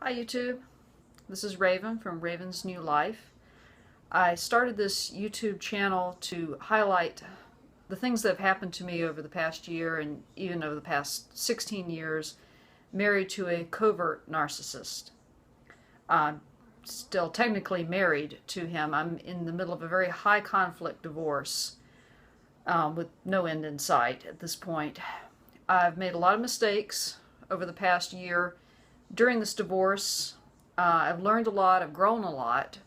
Hi YouTube, this is Raven from Raven's New Life. I started this YouTube channel to highlight the things that have happened to me over the past year and even over the past 16 years, married to a covert narcissist. I'm still technically married to him. I'm in the middle of a very high conflict divorce with no end in sight at this point. I've made a lot of mistakes over the past year during this divorce. I've learned a lot, I've grown a lot,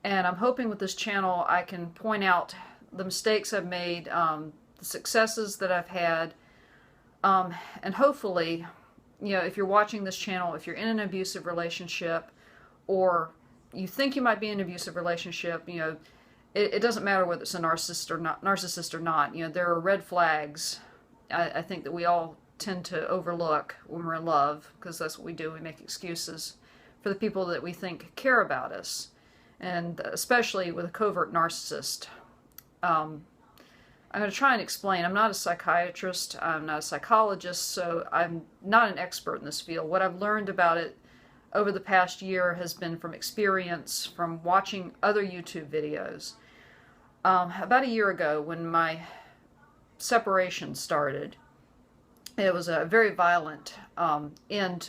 and I'm hoping with this channel I can point out the mistakes I've made, the successes that I've had, and hopefully, if you're watching this channel, if you're in an abusive relationship, or you think you might be in an abusive relationship, it doesn't matter whether it's a narcissist or not. There are red flags I think that we all tend to overlook when we're in love, because that's what we do. We make excuses for the people that we think care about us, and especially with a covert narcissist. I'm going to try and explain. I'm not a psychiatrist, I'm not a psychologist, so I'm not an expert in this field. What I've learned about it over the past year has been from experience, from watching other YouTube videos. About a year ago, when my separation started, it was a very violent end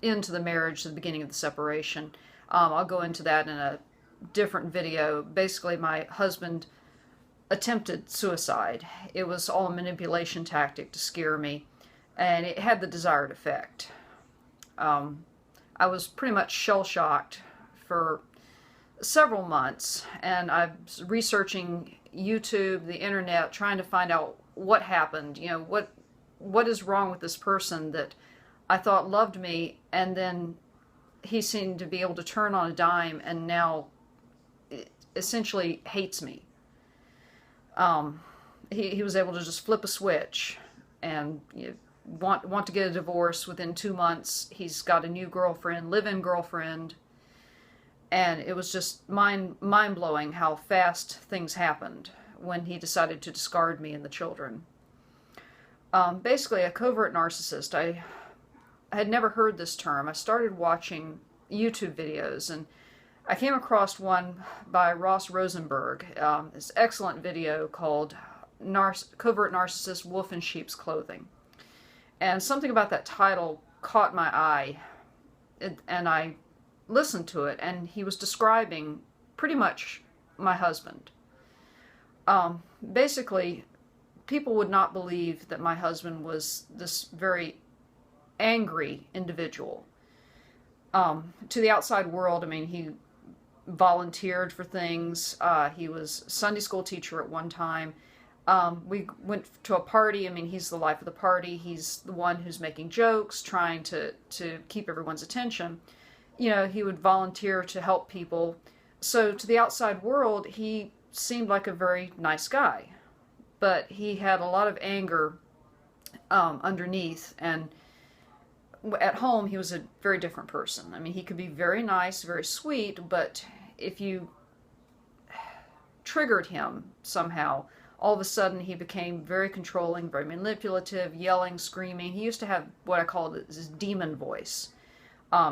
to the marriage, to the beginning of the separation. I'll go into that in a different video. Basically, my husband attempted suicide. It was all a manipulation tactic to scare me, and it had the desired effect. I was pretty much shell-shocked for several months, and I was researching YouTube, the internet, trying to find out what happened, what is wrong with this person that I thought loved me, and then he seemed to be able to turn on a dime and now essentially hates me. He was able to just flip a switch and want to get a divorce within 2 months. He's got a new girlfriend, live-in girlfriend, and it was just mind-blowing how fast things happened when he decided to discard me and the children. Basically, a covert narcissist. I had never heard this term. I started watching YouTube videos, and I came across one by Ross Rosenberg. This excellent video called Covert Narcissist, Wolf in Sheep's Clothing. And something about that title caught my eye, and I listened to it, and he was describing pretty much my husband. Basically, people would not believe that my husband was this very angry individual. To the outside world, he volunteered for things. He was a Sunday school teacher at one time. We went to a party. He's the life of the party. He's the one who's making jokes, trying to keep everyone's attention. He would volunteer to help people. So to the outside world, he seemed like a very nice guy. But he had a lot of anger underneath, and at home he was a very different person. He could be very nice, very sweet, but if you triggered him somehow, all of a sudden he became very controlling, very manipulative, yelling, screaming. He used to have what I call his demon voice.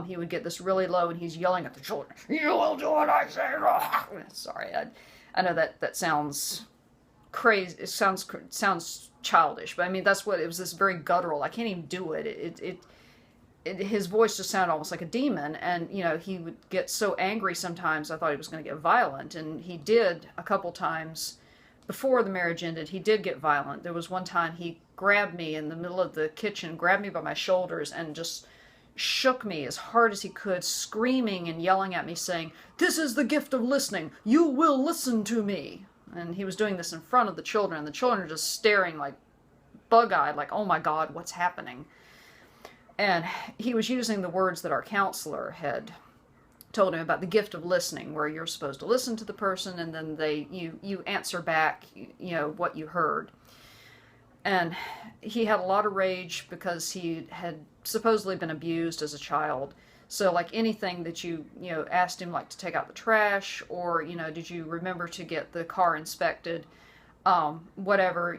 He would get this really low, and he's yelling at the children. "You will do what I say." Sorry, I know that sounds crazy. It sounds childish, but that's what it was. This very guttural. I can't even do it. His voice just sounded almost like a demon, and he would get so angry sometimes I thought he was going to get violent, and he did a couple times before the marriage ended. He did get violent. There was one time he grabbed me in the middle of the kitchen, grabbed me by my shoulders, and just shook me as hard as he could, screaming and yelling at me, saying, "This is the gift of listening. You will listen to me." And he was doing this in front of the children, and the children are just staring like bug-eyed, like, "Oh my God, what's happening?" And he was using the words that our counselor had told him about the gift of listening, where you're supposed to listen to the person, and then you answer back, what you heard. And he had a lot of rage because he had supposedly been abused as a child. So like anything that you asked him, like to take out the trash, or did you remember to get the car inspected, whatever,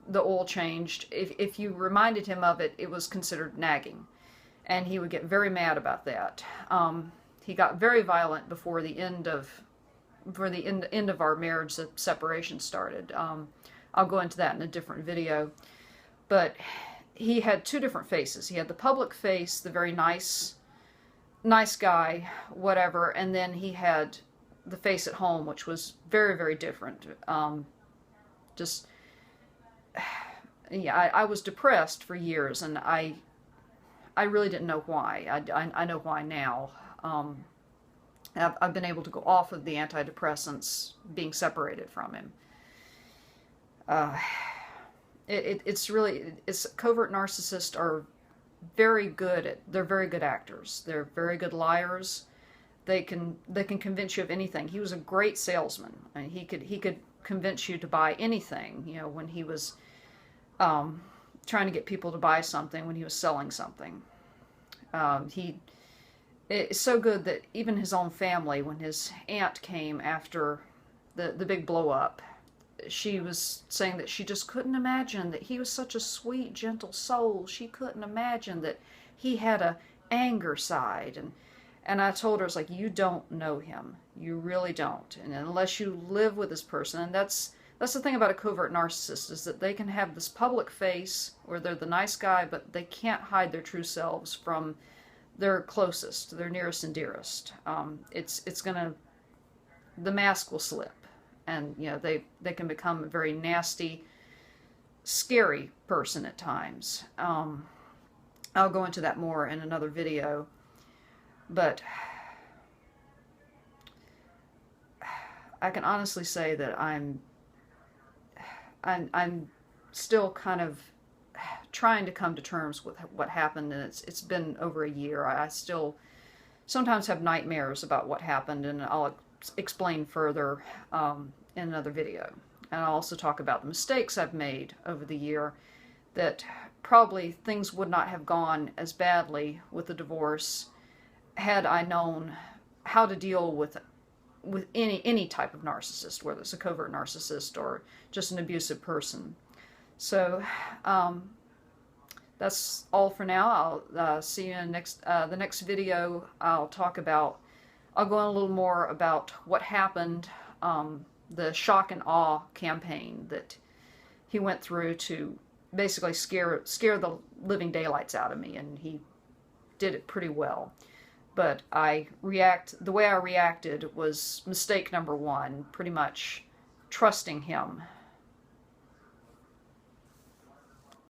the oil changed, if you reminded him of it, it was considered nagging. and he would get very mad about that. He got very violent before the end of our marriage. The separation started. I'll go into that in a different video. But he had two different faces. He had the public face, the very nice guy, whatever, and then he had the face at home, which was very, very different. Yeah, I was depressed for years, and I really didn't know why. I know why now. I've been able to go off of the antidepressants, being separated from him. It's covert narcissists are very good they're very good actors. They're very good liars. They can convince you of anything. He was a great salesman. I mean, he could convince you to buy anything. You know, when he was trying to get people to buy something, when he was selling something. It's so good that even his own family, when his aunt came after the big blow up, she was saying that she just couldn't imagine that he was such a sweet, gentle soul. She couldn't imagine that he had a anger side. And I told her, it's like, you don't know him. You really don't. And unless you live with this person, and that's the thing about a covert narcissist, is that they can have this public face where they're the nice guy, but they can't hide their true selves from their closest, their nearest and dearest. The mask will slip. And, you know, they can become a very nasty, scary person at times. I'll go into that more in another video. But I can honestly say that I'm still kind of trying to come to terms with what happened, and it's been over a year. I still sometimes have nightmares about what happened, and I'll explain further in another video. And I'll also talk about the mistakes I've made over the year, that probably things would not have gone as badly with the divorce had I known how to deal with any type of narcissist, whether it's a covert narcissist or just an abusive person. So that's all for now. I'll see you in the next video. I'll go on a little more about what happened, the shock and awe campaign that he went through to basically scare the living daylights out of me, and he did it pretty well. But the way I reacted was mistake number one, pretty much trusting him